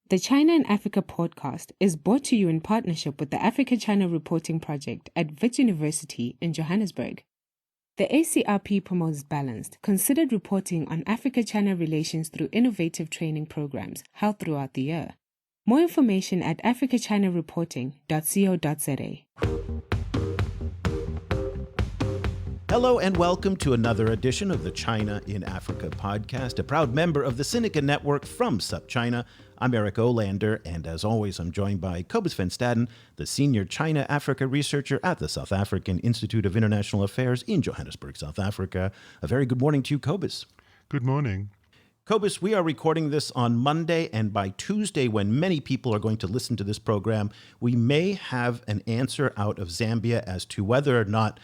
The China and Africa podcast is brought to you in partnership with the Africa-China Reporting Project at Wits University in Johannesburg. The ACRP promotes balanced, considered reporting on Africa-China relations through innovative training programs held throughout the year. More information at africachinareporting.co.za. Hello and welcome to another edition of the China in Africa podcast, a proud member of the Sinica Network from SupChina. I'm Eric Olander, and as always, I'm joined by Cobus van Staden, the senior China-Africa researcher at the South African Institute of International Affairs in Johannesburg, South Africa. A very good morning to you, Cobus. Good morning. Cobus, we are recording this on Monday, and by Tuesday, when many people are going to listen to this program, we may have an answer out of Zambia as to whether or not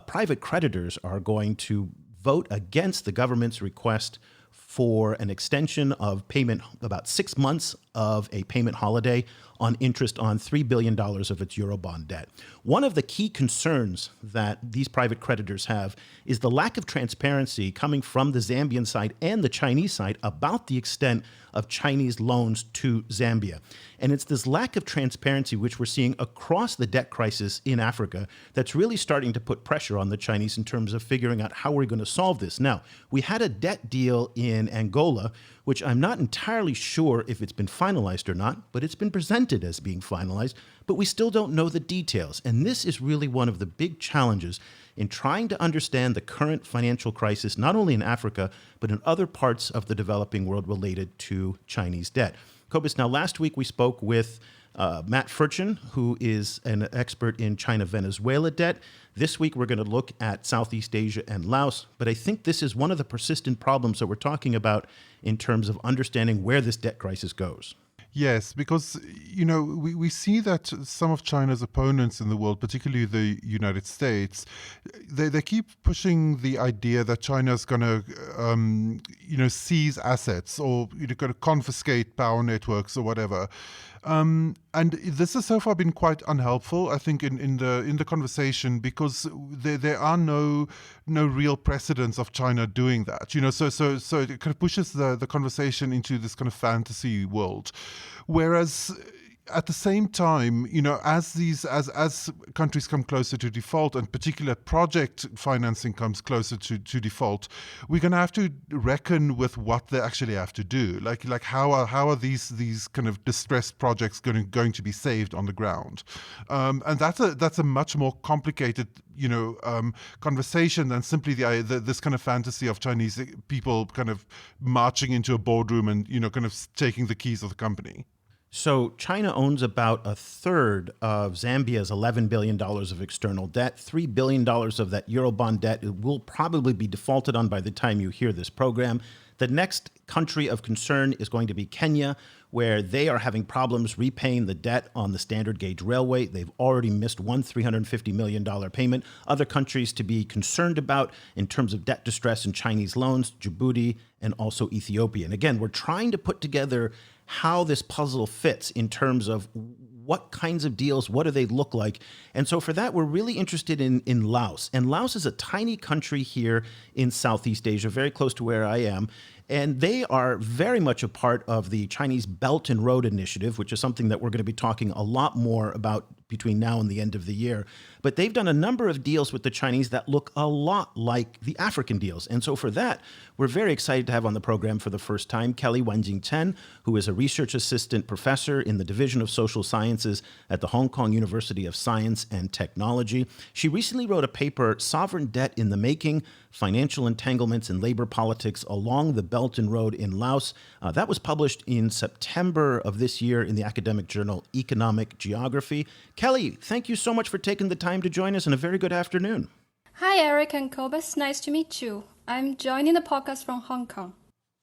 private creditors are going to vote against the government's request for an extension of payment, about 6 months of a payment holiday on interest on $3 billion of its Eurobond debt. One of the key concerns that these private creditors have is the lack of transparency coming from the Zambian side and the Chinese side about the extent of Chinese loans to Zambia. And it's this lack of transparency which we're seeing across the debt crisis in Africa that's really starting to put pressure on the Chinese in terms of figuring out how we're going to solve this. Now, we had a debt deal in Angola, which I'm not entirely sure if it's been finalized or not, but it's been presented as being finalized, but we still don't know the details. And this is really one of the big challenges in trying to understand the current financial crisis, not only in Africa, but in other parts of the developing world related to Chinese debt. Cobus, now last week we spoke with Matt Furchin, who is an expert in China-Venezuela debt. This week, we're going to look at Southeast Asia and Laos. But I think this is one of the persistent problems that we're talking about in terms of understanding where this debt crisis goes. Yes, because, we see that some of China's opponents in the world, particularly the United States, they keep pushing the idea that China's going to, seize assets or going to confiscate power networks or whatever. And this has so far been quite unhelpful, I think, in the conversation, because there are no real precedents of China doing that. So it kind of pushes the conversation into this kind of fantasy world. Whereas at the same time, as countries come closer to default, and particular project financing comes closer to default, we're going to have to reckon with what they actually have to do. Like how are these kind of distressed projects going to be saved on the ground? And that's a much more complicated conversation than simply this kind of fantasy of Chinese people kind of marching into a boardroom and kind of taking the keys of the company. So China owns about a third of Zambia's $11 billion of external debt. $3 billion of that Eurobond debt will probably be defaulted on by the time you hear this program. The next country of concern is going to be Kenya, where they are having problems repaying the debt on the standard gauge railway. They've already missed one $350 million payment. Other countries to be concerned about in terms of debt distress and Chinese loans, Djibouti and also Ethiopia. And again, we're trying to put together how this puzzle fits in terms of what kinds of deals, what do they look like? And so for that, we're really interested in Laos. And Laos is a tiny country here in Southeast Asia, very close to where I am. And they are very much a part of the Chinese Belt and Road Initiative, which is something that we're going to be talking a lot more about between now and the end of the year. But they've done a number of deals with the Chinese that look a lot like the African deals. And so for that, we're very excited to have on the program for the first time Kelly Wenjing Chen, who is a research assistant professor in the Division of Social Sciences at the Hong Kong University of Science and Technology. She recently wrote a paper, Sovereign Debt in the Making, Financial Entanglements in Labor Politics Along the Belt and Road in Laos. That was published in September of this year in the academic journal Economic Geography. Kelly, thank you so much for taking the time to join us, and a very good afternoon. Hi, Eric and Cobus. Nice to meet you. I'm joining the podcast from Hong Kong.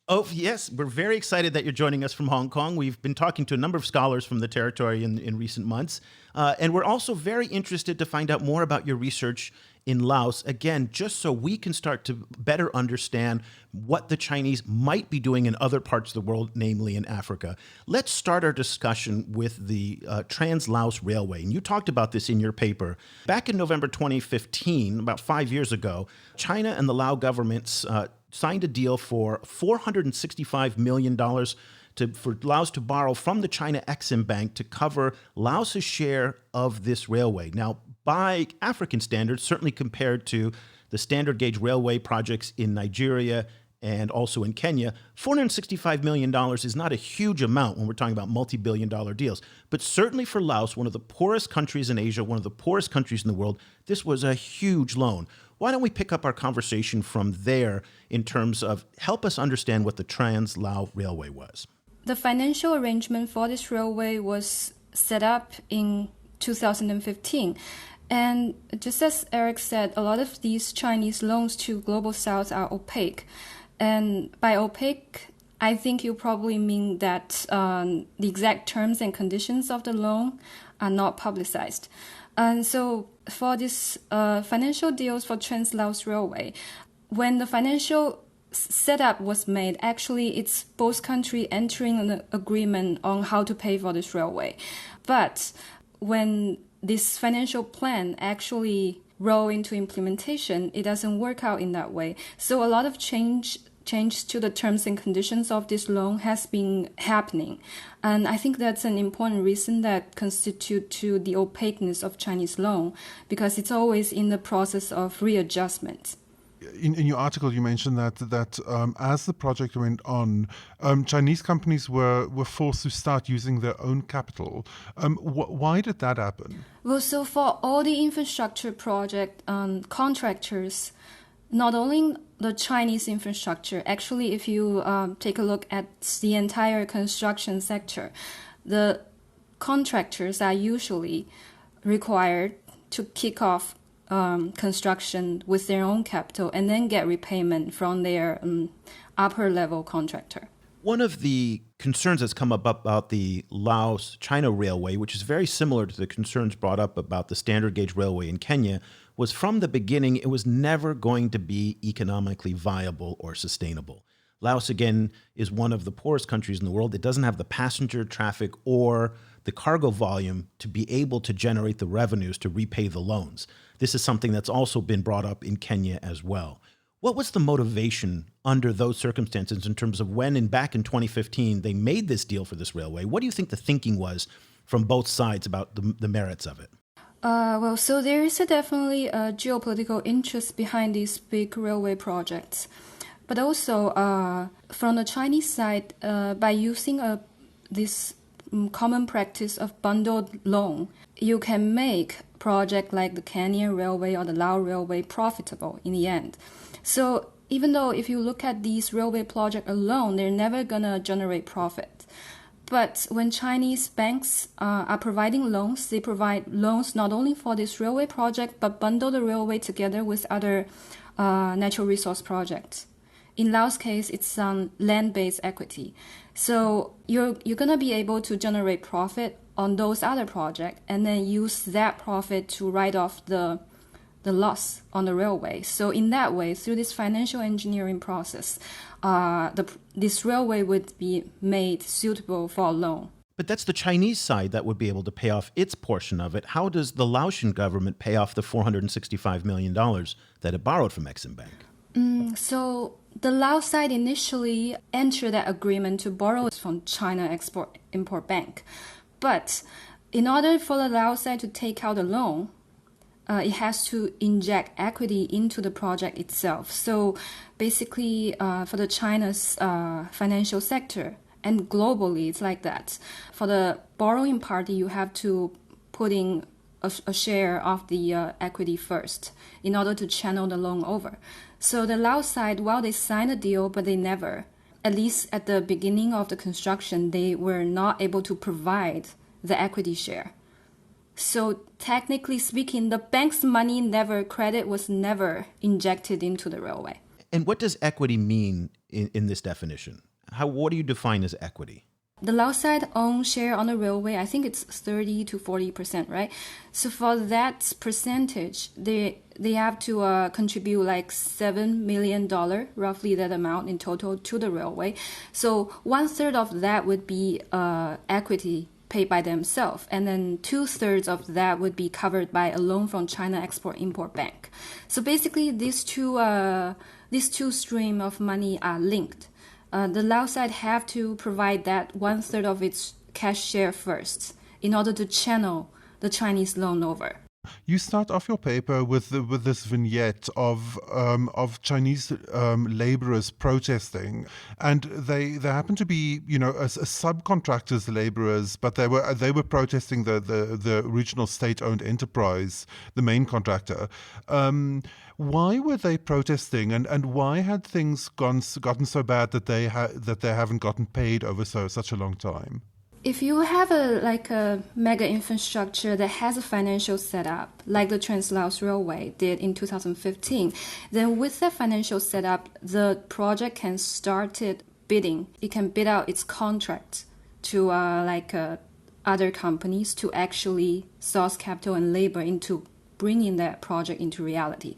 Oh, yes. We're very excited that you're joining us from Hong Kong. We've been talking to a number of scholars from the territory in recent months. And we're also very interested to find out more about your research in Laos, again, just so we can start to better understand what the Chinese might be doing in other parts of the world, namely in Africa. Let's start our discussion with the Trans-Laos Railway. And you talked about this in your paper. Back in November 2015, about 5 years ago, China and the Lao governments signed a deal for $465 million for Laos to borrow from the China Exim Bank to cover Laos's share of this railway. Now, by African standards, certainly compared to the standard gauge railway projects in Nigeria and also in Kenya, $465 million is not a huge amount when we're talking about multi-billion-dollar deals. But certainly for Laos, one of the poorest countries in Asia, one of the poorest countries in the world, this was a huge loan. Why don't we pick up our conversation from there in terms of help us understand what the Trans-Lao Railway was? The financial arrangement for this railway was set up in 2015. And just as Eric said, a lot of these Chinese loans to Global South are opaque. And by opaque, I think you probably mean that the exact terms and conditions of the loan are not publicized. And so for this financial deals for Trans-Laos Railway, when the financial setup was made, actually it's both countries entering an agreement on how to pay for this railway. But when this financial plan actually roll into implementation, it doesn't work out in that way. So a lot of change to the terms and conditions of this loan has been happening. And I think that's an important reason that constitute to the opaqueness of Chinese loan, because it's always in the process of readjustment. In your article, you mentioned that as the project went on, Chinese companies were forced to start using their own capital. Why did that happen? Well, so for all the infrastructure project contractors, not only the Chinese infrastructure, actually, if you take a look at the entire construction sector, the contractors are usually required to kick off construction with their own capital and then get repayment from their upper level contractor. One of the concerns that's come up about the Laos-China Railway, which is very similar to the concerns brought up about the standard gauge railway in Kenya, was from the beginning it was never going to be economically viable or sustainable. Laos, again, is one of the poorest countries in the world. It doesn't have the passenger traffic or the cargo volume to be able to generate the revenues to repay the loans. This is something that's also been brought up in Kenya as well. What was the motivation under those circumstances in terms of when, back in 2015, they made this deal for this railway? What do you think the thinking was from both sides about the merits of it? Well, so there is definitely a geopolitical interest behind these big railway projects. But also, from the Chinese side, by using this common practice of bundled loan, you can make projects like the Kenya Railway or the Lao Railway profitable in the end. So even though if you look at these railway projects alone, they're never going to generate profit. But when Chinese banks are providing loans, they provide loans not only for this railway project, but bundle the railway together with other natural resource projects. In Laos' case, it's land-based equity. So you're going to be able to generate profit on those other projects and then use that profit to write off the loss on the railway. So in that way, through this financial engineering process, this railway would be made suitable for a loan. But that's the Chinese side that would be able to pay off its portion of it. How does the Laotian government pay off the $465 million that it borrowed from Exim Bank? So the Laos side initially entered that agreement to borrow from China Export-Import Bank. But in order for the Laos side to take out a loan, it has to inject equity into the project itself. So basically, for the China's financial sector, and globally, it's like that. For the borrowing party, you have to put in a share of the equity first in order to channel the loan over. So the Laos side, while they signed a deal, but they never, at least at the beginning of the construction, they were not able to provide the equity share. So technically speaking, the bank's credit was never injected into the railway. And what does equity mean in this definition? What do you define as equity? The Laos side own share on the railway, I think it's 30 to 40%, right? So for that percentage, they have to contribute like $7 million, roughly that amount in total, to the railway. So 1/3 of that would be equity paid by themselves, and then 2/3 of that would be covered by a loan from China Export-Import Bank. So basically, these two streams of money are linked. the Laos side have to provide that 1/3 of its cash share first in order to channel the Chinese loan over. You start off your paper with this vignette of Chinese laborers protesting, and they happen to be a subcontractors laborers, but they were protesting the regional state-owned enterprise, the main contractor. Why were they protesting, and why had things gotten so bad that they haven't gotten paid over such a long time? If you have a mega infrastructure that has a financial setup, like the Trans-Laos Railway did in 2015, then with that financial setup, the project can start bidding. It can bid out its contract to other companies to actually source capital and labor into bringing that project into reality.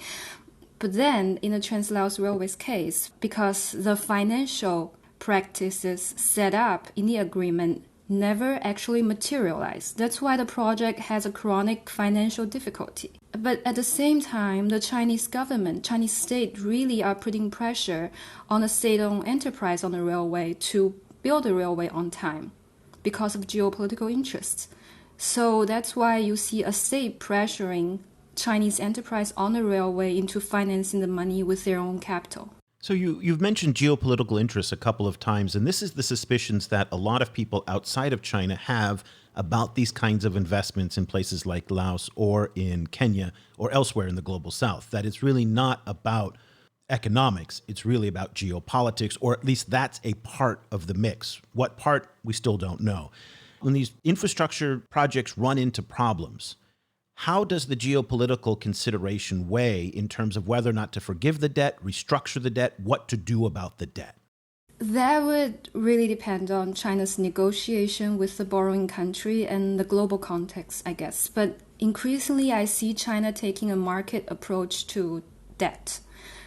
But then, in the Trans-Laos Railway's case, because the financial practices set up in the agreement never actually materialized. That's why the project has a chronic financial difficulty. But at the same time, the Chinese government, Chinese state really are putting pressure on a state-owned enterprise on the railway to build the railway on time because of geopolitical interests. So that's why you see a state pressuring Chinese enterprise on the railway into financing the money with their own capital. So you've mentioned geopolitical interests a couple of times, and this is the suspicions that a lot of people outside of China have about these kinds of investments in places like Laos or in Kenya or elsewhere in the global south, that it's really not about economics. It's really about geopolitics, or at least that's a part of the mix. What part, we still don't know. When these infrastructure projects run into problems, how does the geopolitical consideration weigh in terms of whether or not to forgive the debt, restructure the debt, what to do about the debt? That would really depend on China's negotiation with the borrowing country and the global context, I guess. But increasingly, I see China taking a market approach to debt.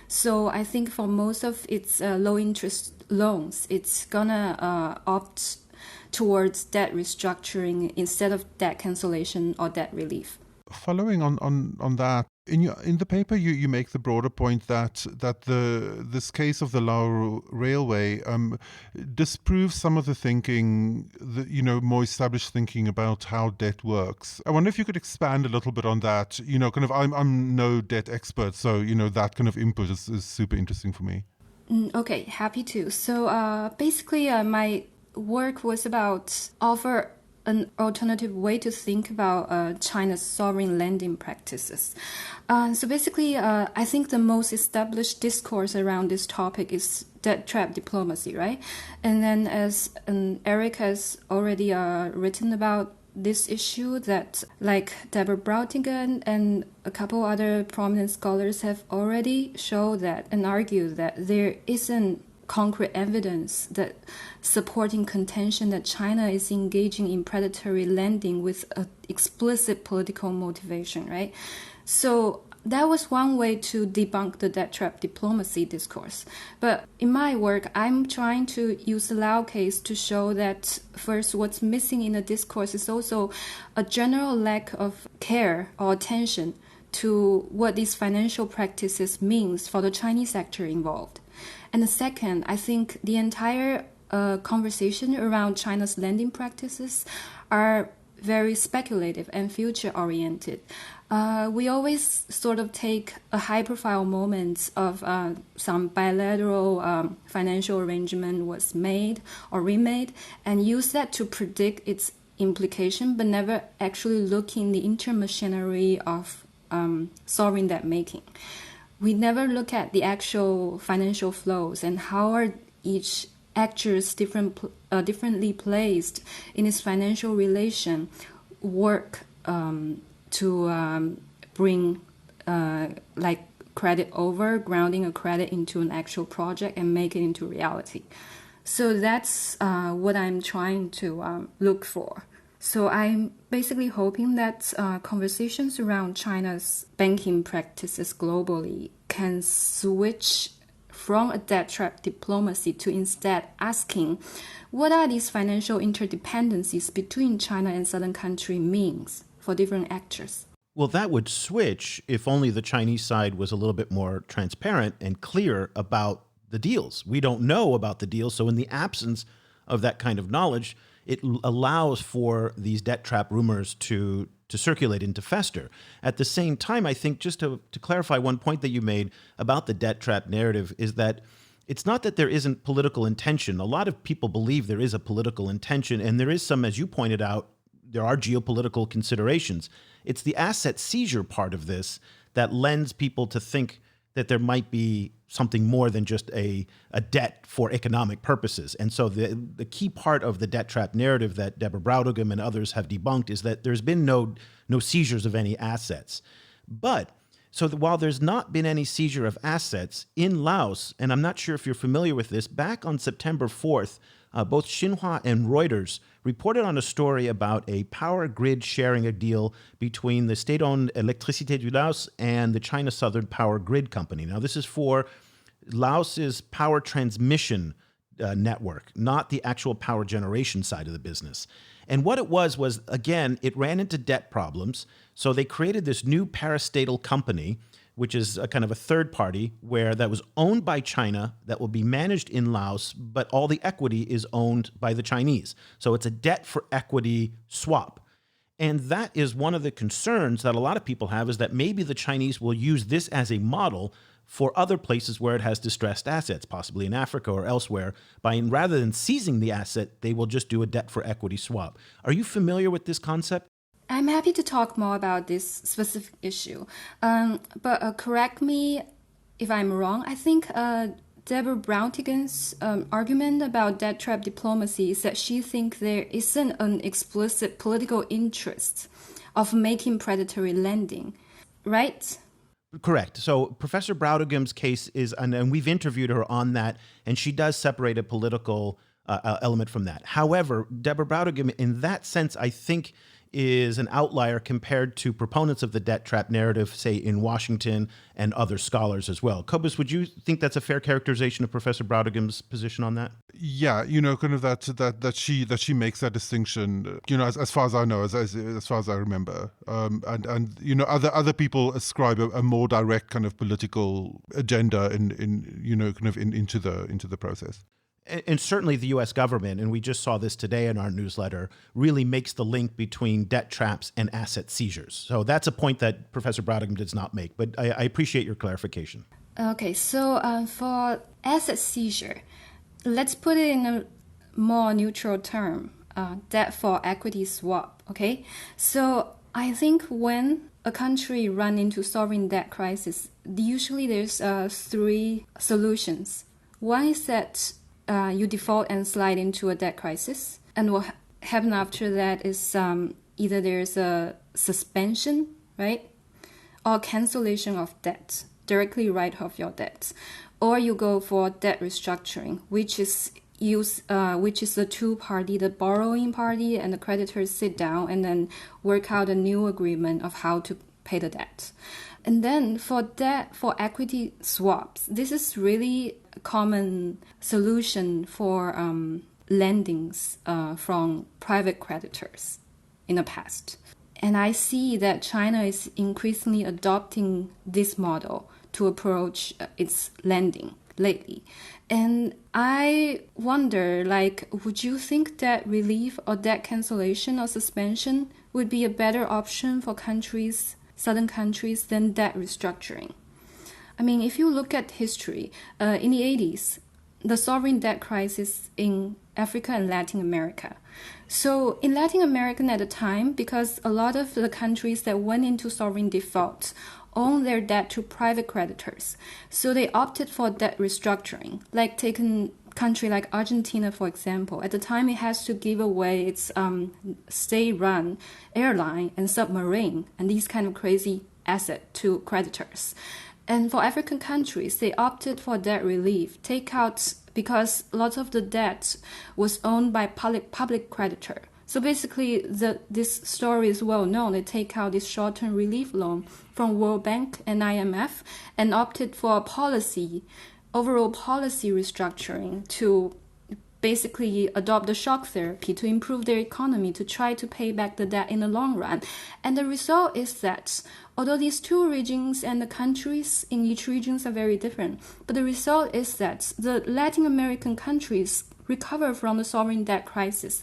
So I think for most of its low-interest loans, it's gonna opt towards debt restructuring instead of debt cancellation or debt relief. Following on that, in the paper you make the broader point that this case of the Lao Railway disproves some of the thinking, more established thinking about how debt works. I wonder if you could expand a little bit on that. I'm no debt expert, so that kind of input is super interesting for me. Okay, happy to. So basically, my work was about offer an alternative way to think about China's sovereign lending practices. So basically, I think the most established discourse around this topic is debt trap diplomacy, right? And then as Eric has already written about this issue, that like Deborah Brautigan and a couple other prominent scholars have already showed that and argued that there isn't concrete evidence that supporting contention that China is engaging in predatory lending with an explicit political motivation, right? So that was one way to debunk the debt trap diplomacy discourse. But in my work, I'm trying to use the Lao case to show that first, what's missing in the discourse is also a general lack of care or attention to what these financial practices means for the Chinese actor involved. And the second, I think the entire conversation around China's lending practices are very speculative and future-oriented. We always sort of take a high-profile moment of some bilateral financial arrangement was made or remade and use that to predict its implication, but never actually look in the intermachinery of sovereign debt making. We never look at the actual financial flows and how are each actors differently placed in its financial relation work to bring like credit over, grounding a credit into an actual project and make it into reality. So that's what I'm trying to look for. So I'm basically hoping that conversations around China's banking practices globally can switch from a debt trap diplomacy to instead asking what are these financial interdependencies between China and certain countries means for different actors. Well, that would switch if only the Chinese side was a little bit more transparent and clear about the deals. We don't know about the deals. So in the absence of that kind of knowledge, it allows for these debt trap rumors to circulate and to fester. At the same time, I think just to clarify one point that you made about the debt trap narrative is that it's not that there isn't political intention. A lot of people believe there is a political intention, and there is some, as you pointed out, there are geopolitical considerations. It's the asset seizure part of this that lends people to think that there might be something more than just a debt for economic purposes. And so the key part of the debt trap narrative that Deborah Braudegum and others have debunked is that there's been no seizures of any assets. But so while there's not been any seizure of assets in Laos, and I'm not sure if you're familiar with this, back on September 4th, both Xinhua and Reuters reported on a story about a power grid sharing a deal between the state-owned Électricité du Laos and the China Southern Power Grid Company. Now, this is for Laos's power transmission network, not the actual power generation side of the business. And what it was, again, it ran into debt problems. So they created this new parastatal company, which is a kind of a third party that was owned by China, that will be managed in Laos, but all the equity is owned by the Chinese. So it's a debt for equity swap. And that is one of the concerns that a lot of people have, is that maybe the Chinese will use this as a model for other places where it has distressed assets, possibly in Africa or elsewhere, rather than seizing the asset, they will just do a debt for equity swap. Are you familiar with this concept? I'm happy to talk more about this specific issue. But correct me if I'm wrong. I think Deborah Braudegum's argument about debt trap diplomacy is that she thinks there isn't an explicit political interest of making predatory lending, right? Correct. So Professor Braudegum's case is, and we've interviewed her on that, and she does separate a political element from that. However, Deborah Braudegum, in that sense, I think is an outlier compared to proponents of the debt trap narrative, say in Washington, and other scholars as well. Cobus, would you think that's a fair characterization of Professor Braudegum's position on that? Yeah, kind of that she makes that distinction. As far as I know, as far as I remember, and other people ascribe a more direct kind of political agenda into the process. And certainly the U.S. government, and we just saw this today in our newsletter, really makes the link between debt traps and asset seizures. So that's a point that Professor Braudegum does not make, but I appreciate your clarification. Okay, so for asset seizure, let's put it in a more neutral term, debt for equity swap, okay? So I think when a country runs into sovereign debt crisis, usually there's three solutions. One is that you default and slide into a debt crisis. And what happens after that is either there's a suspension, right? Or cancellation of debt, directly write off your debts. Or you go for debt restructuring, which is the two party, the borrowing party and the creditors sit down and then work out a new agreement of how to pay the debt. And then for debt for equity swaps, this is really a common solution for lendings from private creditors in the past. And I see that China is increasingly adopting this model to approach its lending lately. And I wonder, would you think debt relief or debt cancellation or suspension would be a better option for southern countries than debt restructuring? I mean, if you look at history, in the 80s, the sovereign debt crisis in Africa and Latin America. So in Latin America at the time, because a lot of the countries that went into sovereign default own their debt to private creditors, so they opted for debt restructuring. Take a country like Argentina, for example. At the time, it has to give away its state-run airline and submarine and these kind of crazy assets to creditors. And for African countries, they opted for debt relief, takeouts, because lots of the debt was owned by public creditor. So basically, this story is well known. They take out this short-term relief loan from World Bank and IMF and opted for a overall policy restructuring to basically adopt the shock therapy to improve their economy, to try to pay back the debt in the long run. And the result is that although these two regions and the countries in each region are very different, but the result is that the Latin American countries recover from the sovereign debt crisis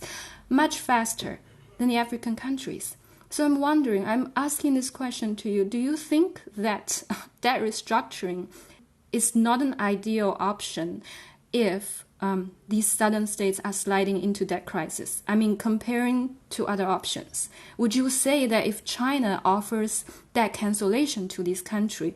much faster than the African countries. So I'm asking this question to you. Do you think that debt restructuring is not an ideal option if these southern states are sliding into debt crisis? I mean, comparing to other options, would you say that if China offers debt cancellation to this country,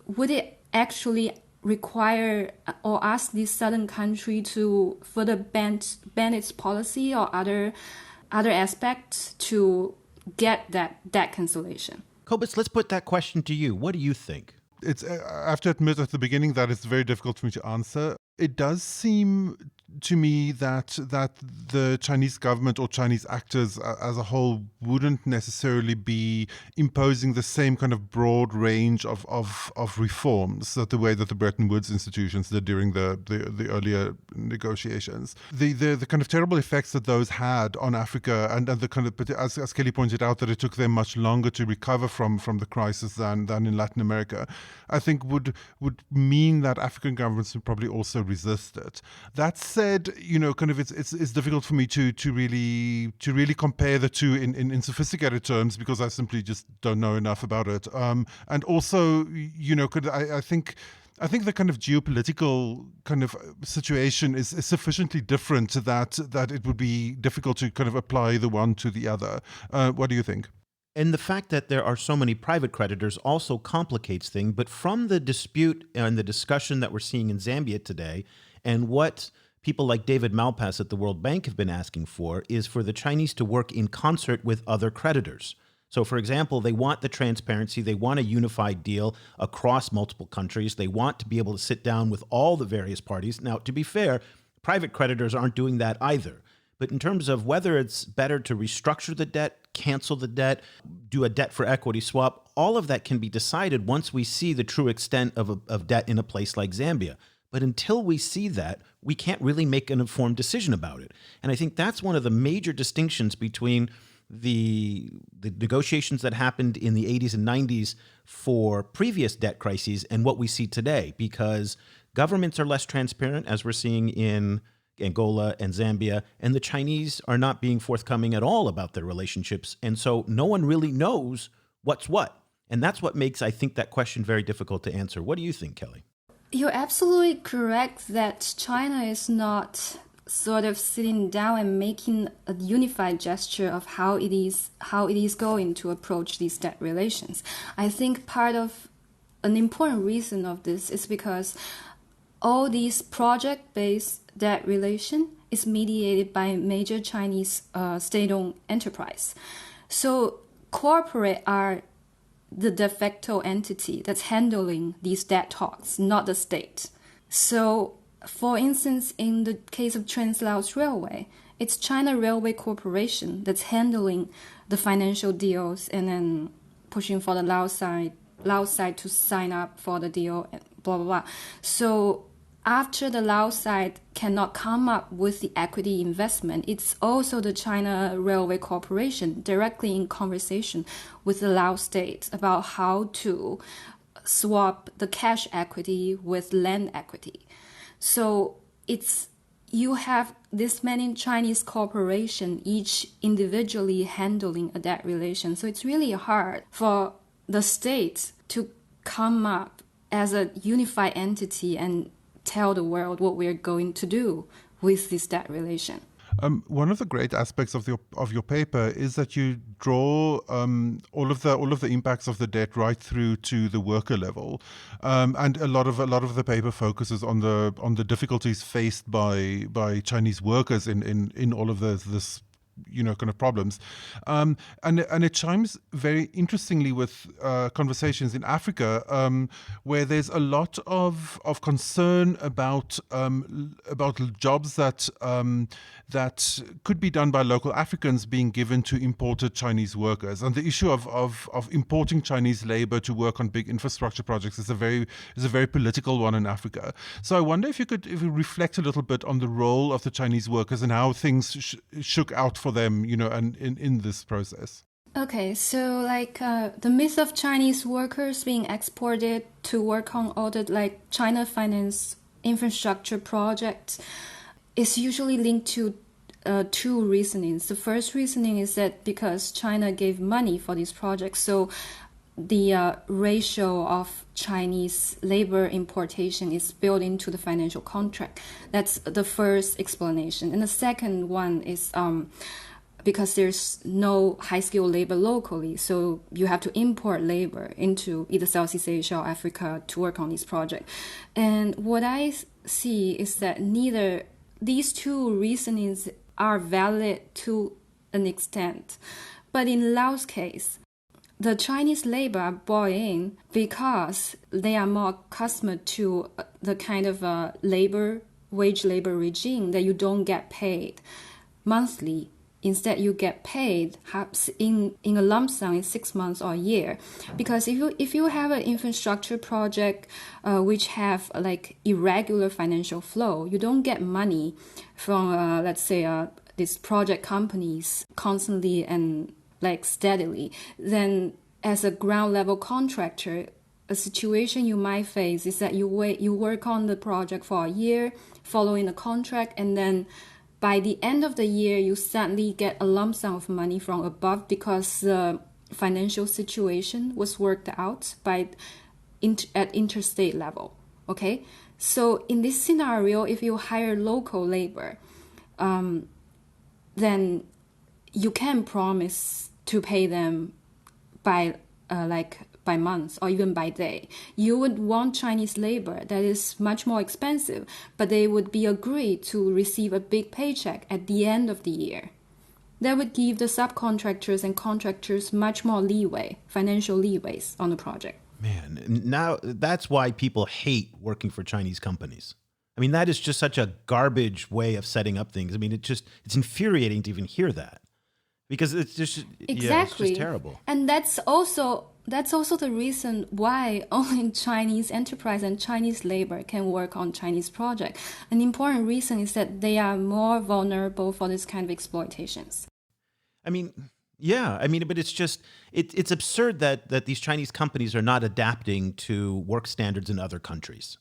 would it actually require or ask this southern country to further ban its policy or other aspects to get that debt cancellation? Cobus, let's put that question to you. What do you think? I have to admit at the beginning that it's very difficult for me to answer. It does seem to me that the Chinese government or Chinese actors as a whole wouldn't necessarily be imposing the same kind of broad range of reforms that the way that the Bretton Woods institutions did during the earlier negotiations. The kind of terrible effects that those had on Africa and the kind of, as Kelly pointed out, that it took them much longer to recover from the crisis than in Latin America, I think would mean that African governments would probably also resist it. That said, kind of it's difficult for me to really compare the two in sophisticated terms because I simply just don't know enough about it. And also, I think the kind of geopolitical kind of situation is sufficiently different that it would be difficult to kind of apply the one to the other. What do you think? And the fact that there are so many private creditors also complicates things. But from the dispute and the discussion that we're seeing in Zambia today, and what people like David Malpass at the World Bank have been asking for, is for the Chinese to work in concert with other creditors. So, for example, they want the transparency, they want a unified deal across multiple countries, they want to be able to sit down with all the various parties. Now, to be fair, private creditors aren't doing that either. But in terms of whether it's better to restructure the debt, cancel the debt, do a debt for equity swap, all of that can be decided once we see the true extent of debt in a place like Zambia. But until we see that, we can't really make an informed decision about it. And I think that's one of the major distinctions between the negotiations that happened in the 80s and 90s for previous debt crises and what we see today, because governments are less transparent, as we're seeing in Angola and Zambia, and the Chinese are not being forthcoming at all about their relationships. And so no one really knows what's what. And that's what makes, I think, that question very difficult to answer. What do you think, Kelly? You're absolutely correct that China is not sort of sitting down and making a unified gesture of how it is going to approach these debt relations. I think part of an important reason of this is because all these project-based debt relation is mediated by major Chinese state-owned enterprise. So corporate are the de facto entity that's handling these debt talks, not the state. So, for instance, in the case of Trans-Laos Railway, it's China Railway Corporation that's handling the financial deals and then pushing for the Laos side to sign up for the deal, and blah, blah, blah. So after the Laos side cannot come up with the equity investment, it's also the China Railway Corporation directly in conversation with the Laos state about how to swap the cash equity with land equity. So you have this many Chinese corporations, each individually handling a debt relation. So it's really hard for the state to come up as a unified entity and tell the world what we're going to do with this debt relation. One of the great aspects of your paper is that you draw all of the impacts of the debt right through to the worker level, and a lot of the paper focuses on the difficulties faced by Chinese workers in all of this kind of problems. And it chimes very interestingly with conversations in Africa, where there's a lot of concern about jobs that could be done by local Africans being given to imported Chinese workers. And the issue of importing Chinese labor to work on big infrastructure projects is a very political one in Africa. So I wonder if you reflect a little bit on the role of the Chinese workers and how things shook out for them, and in this process. Okay, so the myth of Chinese workers being exported to work on all the China finance infrastructure projects is usually linked to two reasonings. The first reasoning is that because China gave money for these projects, so the ratio of Chinese labor importation is built into the financial contract. That's the first explanation. And the second one is because there's no high-skilled labor locally, so you have to import labor into either Southeast Asia or Africa to work on this project. And what I see is that neither these two reasonings are valid to an extent. But in Laos' case, the Chinese labor are brought in because they are more accustomed to the kind of wage labor regime that you don't get paid monthly. Instead, you get paid perhaps in a lump sum in 6 months or a year. Because if you have an infrastructure project which have irregular financial flow, you don't get money from let's say these project companies constantly and steadily. Then as a ground level contractor, a situation you might face is that you work on the project for a year following the contract, and then by the end of the year, you suddenly get a lump sum of money from above because the financial situation was worked out at interstate level. Okay, so in this scenario, if you hire local labor, then you can promise to pay them by months or even by day. You would want Chinese labor that is much more expensive, but they would be agreed to receive a big paycheck at the end of the year. That would give the subcontractors and contractors much more financial leeways on the project. Man, now that's why people hate working for Chinese companies. I mean, that is just such a garbage way of setting up things. I mean, it's infuriating to even hear that. Because it's just it's just terrible. And that's also the reason why only Chinese enterprise and Chinese labor can work on Chinese projects. An important reason is that they are more vulnerable for this kind of exploitations. I mean, but it's just it's absurd that these Chinese companies are not adapting to work standards in other countries.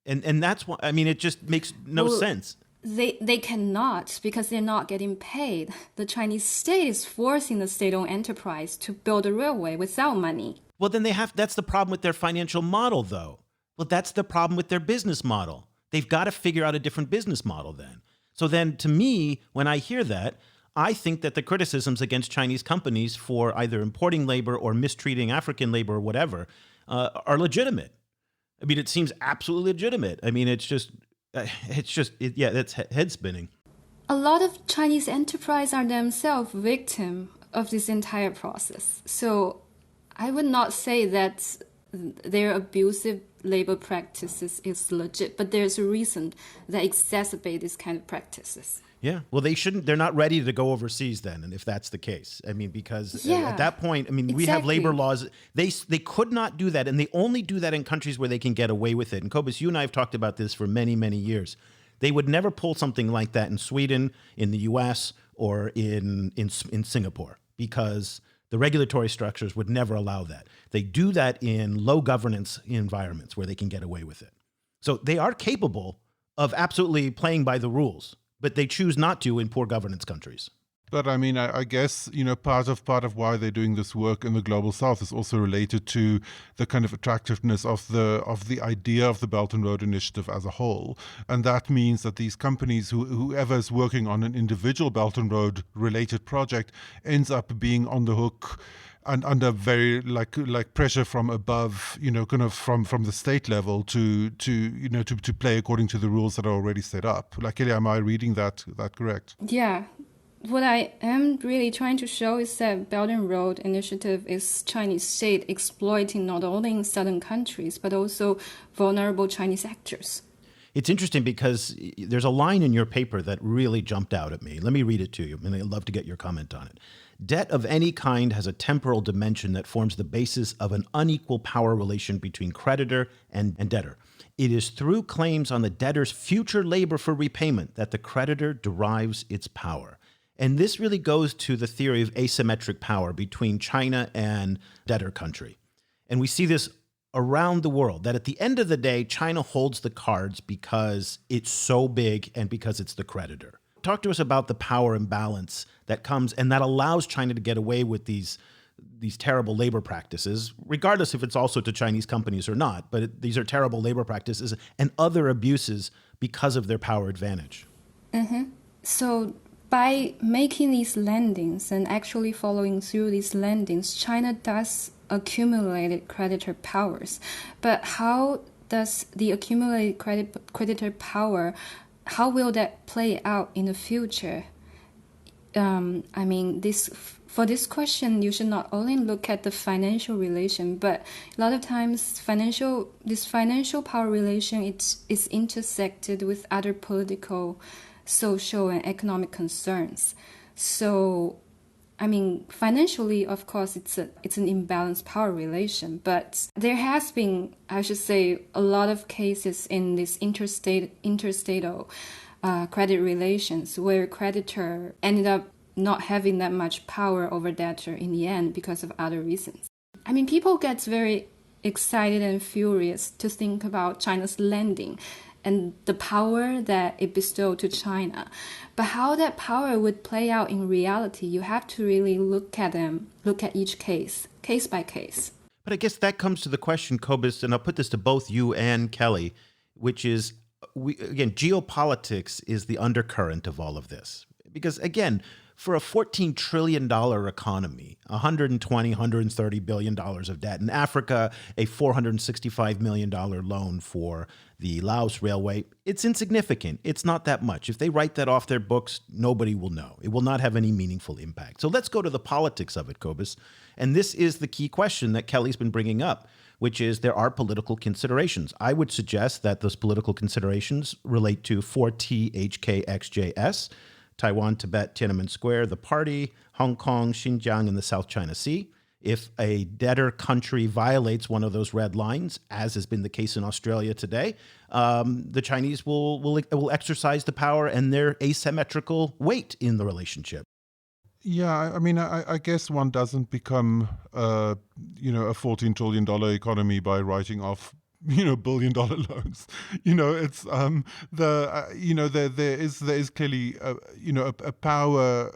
And that's why, I mean, it just makes no sense. They cannot, because they're not getting paid. The Chinese state is forcing the state-owned enterprise to build a railway without money. Well, then that's the problem with their financial model, though. Well, that's the problem with their business model. They've got to figure out a different business model then. So then, to me, when I hear that, I think that the criticisms against Chinese companies for either importing labor or mistreating African labor or whatever are legitimate. I mean, it seems absolutely legitimate. I mean, that's head spinning. A lot of Chinese enterprise are themselves victim of this entire process. So I would not say that their abusive labor practices is legit, but there's a reason that exacerbate this kind of practices. Yeah, well, they're not ready to go overseas then, and if that's the case. I mean, because at that point, I mean, we have labor laws. They could not do that, and they only do that in countries where they can get away with it. And Cobus, you and I have talked about this for many, many years. They would never pull something like that in Sweden, in the U.S., or in Singapore, because the regulatory structures would never allow that. They do that in low governance environments where they can get away with it. So they are capable of absolutely playing by the rules, but they choose not to in poor governance countries. But I mean, I guess, part of why they're doing this work in the global south is also related to the kind of attractiveness of the idea of the Belt and Road Initiative as a whole. And that means that these companies, whoever is working on an individual Belt and Road related project, ends up being on the hook and under very like pressure from above, kind of from the state level to play according to the rules that are already set up. Like, am I reading that correct? Yeah, what I am really trying to show is that Belt and Road Initiative is Chinese state exploiting not only southern countries, but also vulnerable Chinese actors. It's interesting because there's a line in your paper that really jumped out at me. Let me read it to you, and I'd love to get your comment on it. Debt of any kind has a temporal dimension that forms the basis of an unequal power relation between creditor and debtor. It is through claims on the debtor's future labor for repayment that the creditor derives its power. And this really goes to the theory of asymmetric power between China and debtor country. And we see this around the world, that at the end of the day, China holds the cards because it's so big and because it's the creditor. Talk to us about the power imbalance that comes and that allows China to get away with these terrible labor practices, regardless if it's also to Chinese companies or not. But these are terrible labor practices and other abuses because of their power advantage. So by making these lendings and actually following through these lendings, China does accumulate creditor powers. But how does the accumulated creditor power, how will that play out in the future? For this question, you should not only look at the financial relation, but a lot of times this financial power relation is intersected with other political, social, and economic concerns. So, financially, of course, it's an imbalanced power relation, but there has been, I should say, a lot of cases in this interstatal credit relations where creditor ended up not having that much power over debtor in the end because of other reasons. People get very excited and furious to think about China's lending and the power that it bestowed to China. But how that power would play out in reality, you have to really look at each case by case. But I guess that comes to the question, Cobus, and I'll put this to both you and Kelly, which is, geopolitics is the undercurrent of all of this. Because again, for a $14 trillion economy, $120, $130 billion of debt. In Africa, a $465 million loan for the Laos railway, it's insignificant. It's not that much. If they write that off their books, nobody will know. It will not have any meaningful impact. So let's go to the politics of it, Cobus. And this is the key question that Kelly's been bringing up, which is there are political considerations. I would suggest that those political considerations relate to 4THKXJS, Taiwan, Tibet, Tiananmen Square, the party, Hong Kong, Xinjiang, and the South China Sea. If a debtor country violates one of those red lines, as has been the case in Australia today, the Chinese will exercise the power and their asymmetrical weight in the relationship. Yeah, I guess one doesn't become, a $14 trillion economy by writing off billion-dollar loans. It's there is clearly a power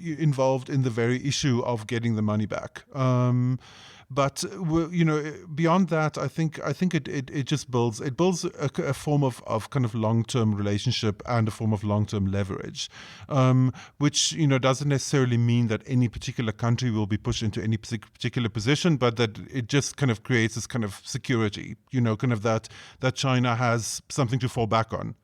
involved in the very issue of getting the money back. But beyond that, I think it just builds a form of kind of long-term relationship and a form of long-term leverage, which doesn't necessarily mean that any particular country will be pushed into any particular position, but that it just kind of creates this kind of security, kind of that China has something to fall back on.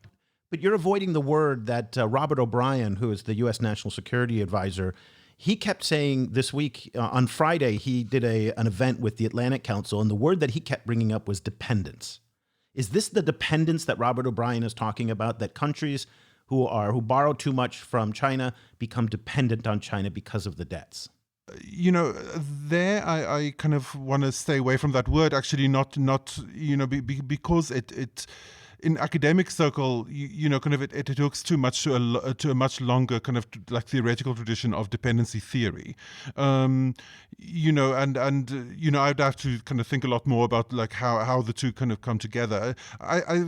But you're avoiding the word that Robert O'Brien, who is the U.S. National Security Advisor, he kept saying this week. On Friday, he did an event with the Atlantic Council, and the word that he kept bringing up was dependence. Is this the dependence that Robert O'Brien is talking about, that countries who borrow too much from China become dependent on China because of the debts? I kind of want to stay away from that word, actually, not because it in academic circle, it hooks too much to a much longer kind of like theoretical tradition of dependency theory, I'd have to kind of think a lot more about like how the two kind of come together.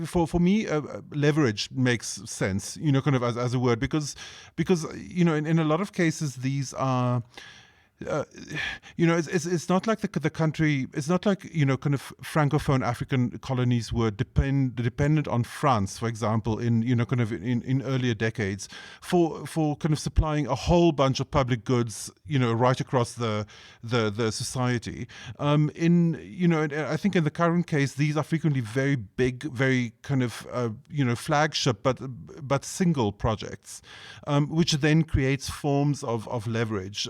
For me, leverage makes sense, kind of as a word, because in a lot of cases these are uh, it's not like the country. It's not like kind of francophone African colonies were dependent on France, for example, in kind of in earlier decades for kind of supplying a whole bunch of public goods, right across the society. I think in the current case, these are frequently very big, very kind of flagship, but single projects, which then creates forms of leverage.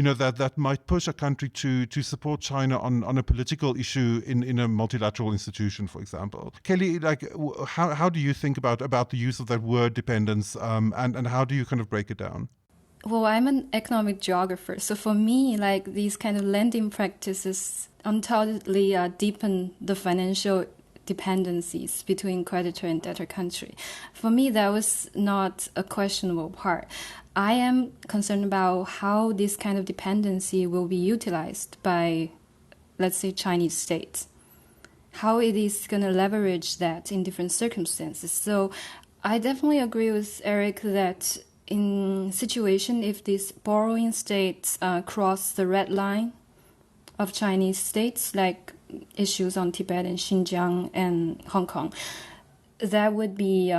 That might push a country to support China on a political issue in a multilateral institution, for example. Kelly, how do you think about the use of that word dependence, and how do you kind of break it down? Well, I'm an economic geographer, so for me, these kind of lending practices undoubtedly deepen the financial dependencies between creditor and debtor country. For me, that was not a questionable part. I am concerned about how this kind of dependency will be utilized by, let's say, Chinese states, how it is going to leverage that in different circumstances. So I definitely agree with Eric that in situation, if these borrowing states cross the red line of Chinese states, like issues on Tibet and Xinjiang and Hong Kong, that would be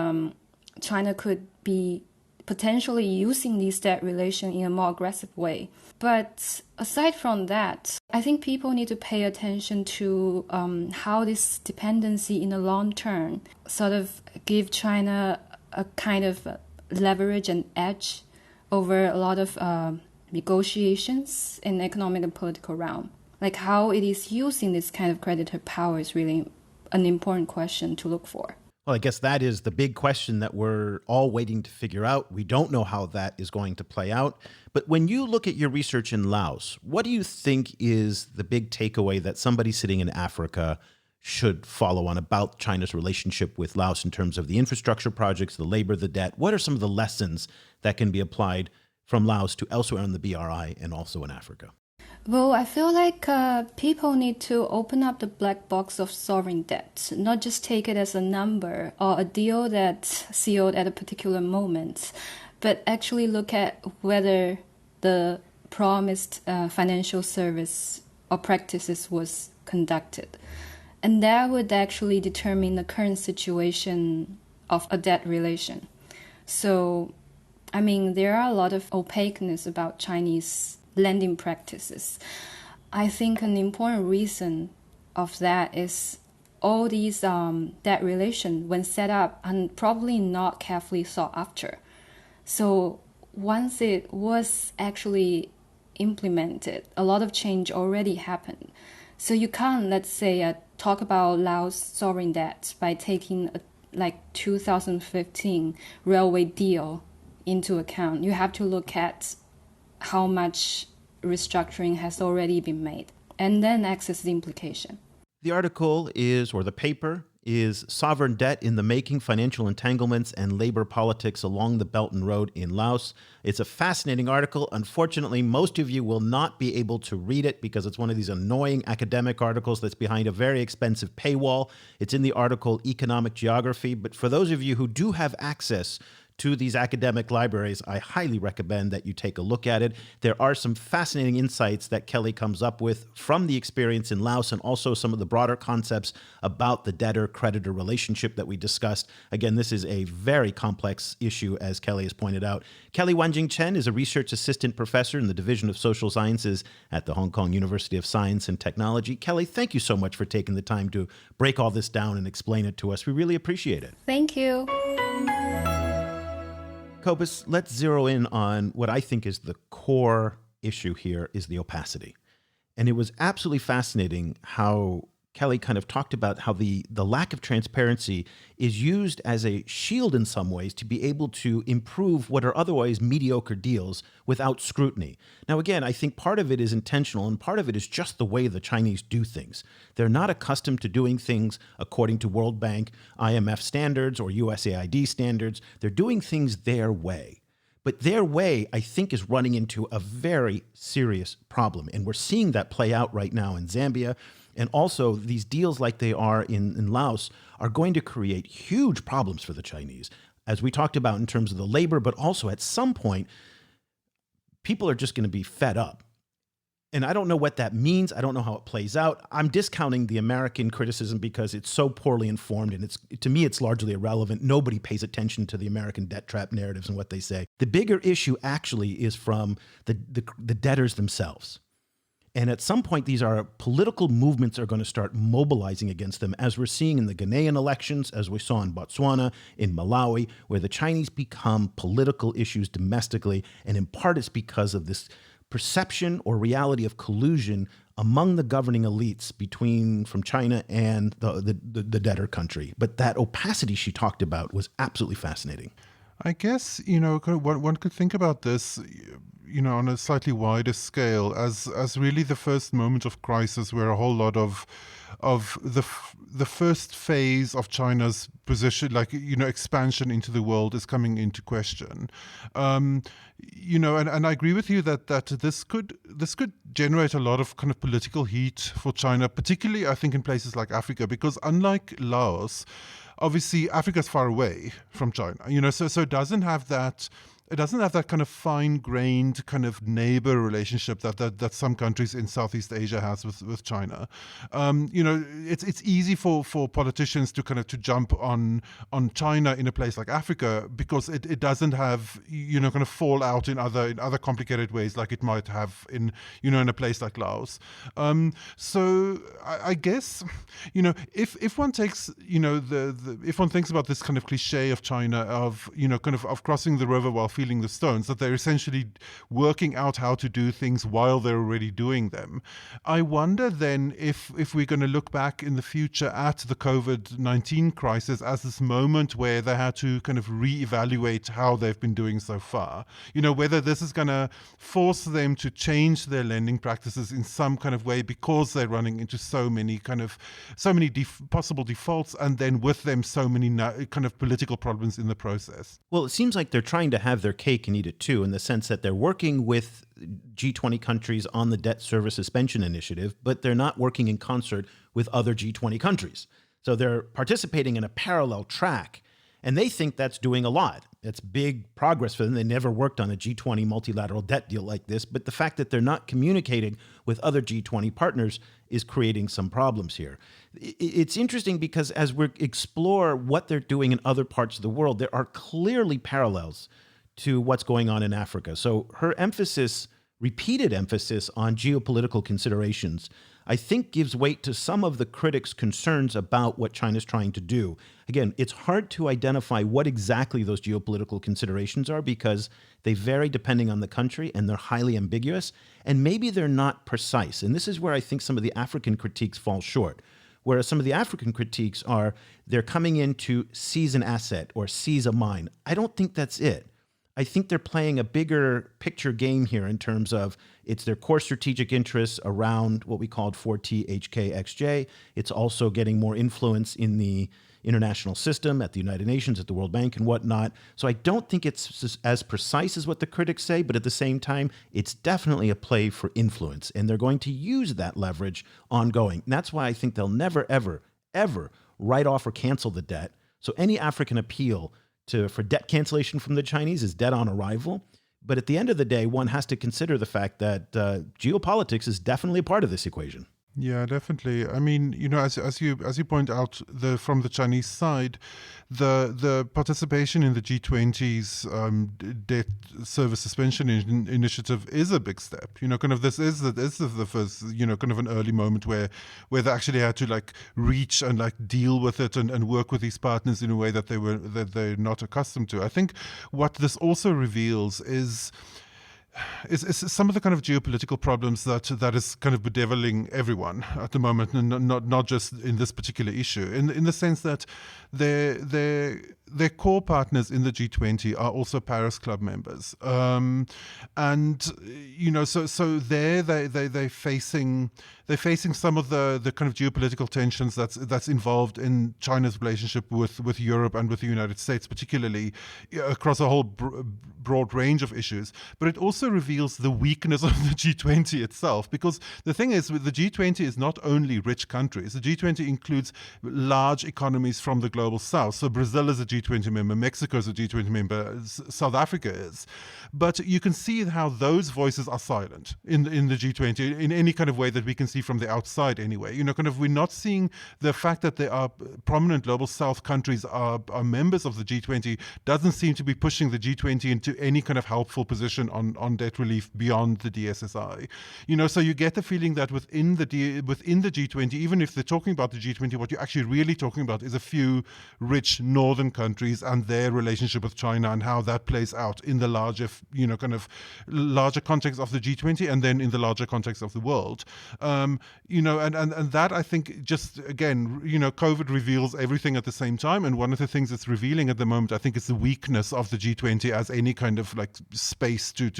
China could be potentially using these debt relations in a more aggressive way. But aside from that, I think people need to pay attention to how this dependency in the long term sort of give China a kind of leverage and edge over a lot of negotiations in the economic and political realm. Like how it is using this kind of creditor power is really an important question to look for. Well, I guess that is the big question that we're all waiting to figure out. We don't know how that is going to play out. But when you look at your research in Laos, what do you think is the big takeaway that somebody sitting in Africa should follow on about China's relationship with Laos in terms of the infrastructure projects, the labor, the debt? What are some of the lessons that can be applied from Laos to elsewhere in the BRI and also in Africa? Well, I feel like people need to open up the black box of sovereign debt, not just take it as a number or a deal that's sealed at a particular moment, but actually look at whether the promised financial service or practices was conducted. And that would actually determine the current situation of a debt relation. So, I mean, there are a lot of opaqueness about Chinese lending practices. I think an important reason of that is all these debt relations, when set up, and probably not carefully thought after. So once it was actually implemented, a lot of change already happened. So you can't, let's say, talk about Laos sovereign debt by taking a 2015 railway deal into account. You have to look at how much restructuring has already been made, and then access the implication. The article is, or the paper is, Sovereign Debt in the Making, Financial Entanglements and Labor Politics Along the Belt and Road in Laos. It's a fascinating article. Unfortunately, most of you will not be able to read it because it's one of these annoying academic articles that's behind a very expensive paywall. It's in the article Economic Geography, but for those of you who do have access to these academic libraries, I highly recommend that you take a look at it. There are some fascinating insights that Kelly comes up with from the experience in Laos, and also some of the broader concepts about the debtor-creditor relationship that we discussed. Again, this is a very complex issue, as Kelly has pointed out. Kelly Wanjing Chen is a research assistant professor in the Division of Social Sciences at the Hong Kong University of Science and Technology. Kelly, thank you so much for taking the time to break all this down and explain it to us. We really appreciate it. Thank you. Cobus, let's zero in on what I think is the core issue here, is the opacity. And it was absolutely fascinating how Kelly kind of talked about how the lack of transparency is used as a shield in some ways to be able to improve what are otherwise mediocre deals without scrutiny. Now, again, I think part of it is intentional and part of it is just the way the Chinese do things. They're not accustomed to doing things according to World Bank, IMF standards, or USAID standards. They're doing things their way. But their way, I think, is running into a very serious problem. And we're seeing that play out right now in Zambia. And also, these deals like they are in Laos are going to create huge problems for the Chinese, as we talked about in terms of the labor, but also at some point, people are just going to be fed up. And I don't know what that means. I don't know how it plays out. I'm discounting the American criticism because it's so poorly informed, and to me, it's largely irrelevant. Nobody pays attention to the American debt trap narratives and what they say. The bigger issue actually is from the debtors themselves. And at some point, these political movements are going to start mobilizing against them, as we're seeing in the Ghanaian elections, as we saw in Botswana, in Malawi, where the Chinese become political issues domestically. And in part, it's because of this perception or reality of collusion among the governing elites from China and the debtor country. But that opacity she talked about was absolutely fascinating. I guess, one could think about this, on a slightly wider scale as really the first moment of crisis where a whole lot of the first phase of China's position, expansion into the world is coming into question. And I agree with you that this could generate a lot of kind of political heat for China, particularly I think in places like Africa, because unlike Laos, obviously Africa's far away from China, so it doesn't have that. It doesn't have that kind of fine-grained kind of neighbor relationship that some countries in Southeast Asia has with China. It's easy for politicians to jump on China in a place like Africa because it doesn't have kind of fall out in other complicated ways like it might have in a place like Laos. So I guess if one takes if one thinks about this kind of cliche of China of of crossing the river while feeling the stones, that they're essentially working out how to do things while they're already doing them. I wonder then if we're going to look back in the future at the COVID-19 crisis as this moment where they had to kind of reevaluate how they've been doing so far. Whether this is going to force them to change their lending practices in some kind of way because they're running into so many possible defaults, and then with them so many kind of political problems in the process. Well, it seems like they're trying to have their cake and eat it too, in the sense that they're working with G20 countries on the debt service suspension initiative, but they're not working in concert with other G20 countries. So they're participating in a parallel track, and they think that's doing a lot. It's big progress for them. They never worked on a G20 multilateral debt deal like this, but the fact that they're not communicating with other G20 partners is creating some problems here. It's interesting because as we explore what they're doing in other parts of the world, there are clearly parallels to what's going on in Africa. So her repeated emphasis on geopolitical considerations, I think gives weight to some of the critics' concerns about what China's trying to do. Again, it's hard to identify what exactly those geopolitical considerations are because they vary depending on the country and they're highly ambiguous, and maybe they're not precise. And this is where I think some of the African critiques fall short. Whereas some of the African critiques are they're coming in to seize an asset or seize a mine. I don't think that's it. I think they're playing a bigger picture game here in terms of it's their core strategic interests around what we called 4T, HK, XJ. It's also getting more influence in the international system, at the United Nations, at the World Bank and whatnot. So I don't think it's as precise as what the critics say, but at the same time, it's definitely a play for influence. And they're going to use that leverage ongoing. And that's why I think they'll never, ever, ever write off or cancel the debt. So any African appeal for debt cancellation from the Chinese is dead on arrival. But at the end of the day, one has to consider the fact that geopolitics is definitely a part of this equation. Yeah, definitely. I mean, as you point out, from the Chinese side, the participation in the G20's debt service suspension initiative is a big step. This is the first, kind of an early moment where they actually had to reach and deal with it and work with these partners in a way that they're not accustomed to. I think what this also reveals is some of the kind of geopolitical problems that is kind of bedeviling everyone at the moment, and not just in this particular issue. In the sense that their core partners in the G20 are also Paris Club members, and so they're facing some of the kind of geopolitical tensions that's involved in China's relationship with Europe and with the United States, particularly across a whole broad range of issues. But it also reveals the weakness of the G20 itself, because the thing is, with the G20 is not only rich countries. The G20 includes large economies from the global south. So Brazil is a G20 G20 member, Mexico is a G20 member, South Africa is. But you can see how those voices are silent in the G20 in any kind of way that we can see from the outside anyway. We're not seeing the fact that there are prominent global South countries are members of the G20 doesn't seem to be pushing the G20 into any kind of helpful position on debt relief beyond the DSSI. So you get the feeling that within the G20, even if they're talking about the G20, what you're actually really talking about is a few rich northern countries and their relationship with China and how that plays out in the larger, larger context of the G20 and then in the larger context of the world. And that I think just again, COVID reveals everything at the same time. And one of the things it's revealing at the moment, I think, is the weakness of the G20 as any kind of like space to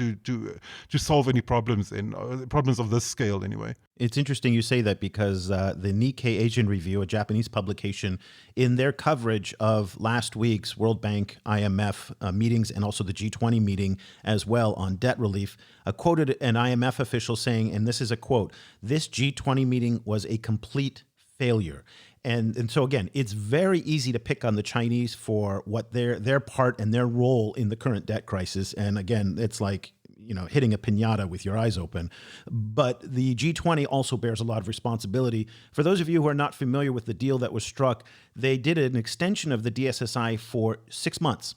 solve any problems of this scale anyway. It's interesting you say that because the Nikkei Asian Review, a Japanese publication, in their coverage of last week's World Bank, IMF meetings and also the G20 meeting as well on debt relief, quoted an IMF official saying, and this is a quote, "This G20 meeting was a complete failure." And so again, it's very easy to pick on the Chinese for what their part and their role in the current debt crisis. And again, it's like hitting a piñata with your eyes open. But the G20 also bears a lot of responsibility. For those of you who are not familiar with the deal that was struck, they did an extension of the DSSI for 6 months.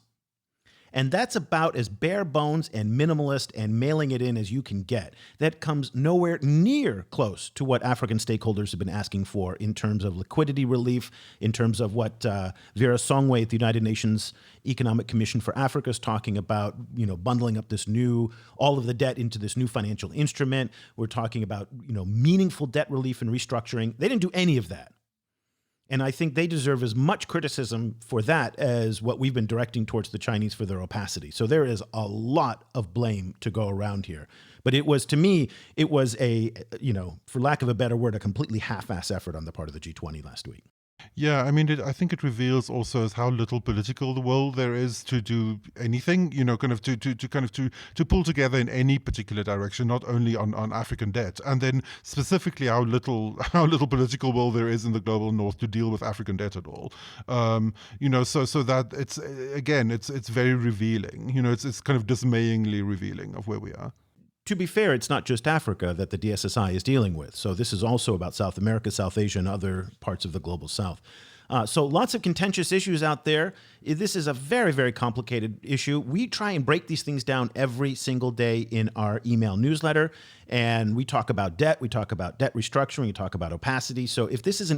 And that's about as bare bones and minimalist and mailing it in as you can get. That comes nowhere near close to what African stakeholders have been asking for in terms of liquidity relief, in terms of what Vera Songwe at the United Nations Economic Commission for Africa is talking about, bundling up all of the debt into this new financial instrument. We're talking about, meaningful debt relief and restructuring. They didn't do any of that. And I think they deserve as much criticism for that as what we've been directing towards the Chinese for their opacity. So there is a lot of blame to go around here. But to me, it was a, for lack of a better word, a completely half-ass effort on the part of the G20 last week. Yeah, I mean, I think it reveals also as how little political the will there is to do anything, to pull together in any particular direction, not only on African debt, and then specifically how little political will there is in the global north to deal with African debt at all. So that it's very revealing. It's kind of dismayingly revealing of where we are. To be fair, it's not just Africa that the DSSI is dealing with. So this is also about South America, South Asia, and other parts of the global South. So lots of contentious issues out there. This is a very, very complicated issue. We try and break these things down every single day in our email newsletter. And we talk about debt. We talk about debt restructuring. We talk about opacity. So if this is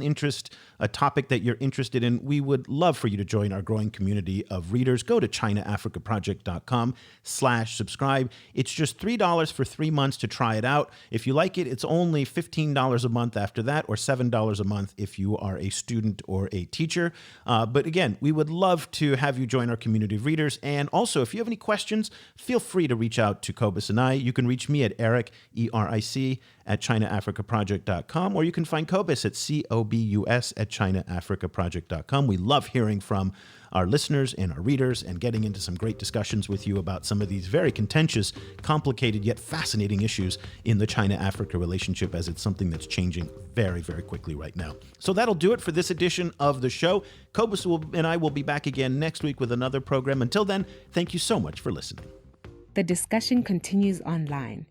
a topic that you're interested in, we would love for you to join our growing community of readers. Go to ChinaAfricaProject.com/subscribe. It's just $3 for 3 months to try it out. If you like it, it's only $15 a month after that, or $7 a month if you are a student or a teacher. But again, we would love to have you join our community of readers. And also, if you have any questions, feel free to reach out to Cobus and I. You can reach me at Eric, ERIC, at ChinaAfricaProject.com, or you can find Cobus at COBUS at ChinaAfricaProject.com. We love hearing from our listeners and our readers and getting into some great discussions with you about some of these very contentious, complicated, yet fascinating issues in the China-Africa relationship, as it's something that's changing very, very quickly right now. So that'll do it for this edition of the show. Cobus and I will be back again next week with another program. Until then, thank you so much for listening. The discussion continues online.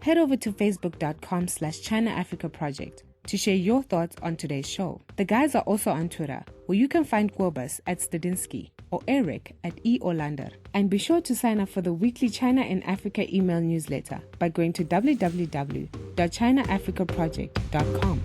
Head over to facebook.com/ChinaAfricaProject to share your thoughts on today's show. The guys are also on Twitter, where you can find Cobus at Stadinsky or Eric at E. Olander. And be sure to sign up for the weekly China and Africa email newsletter by going to www.ChinaAfricaProject.com.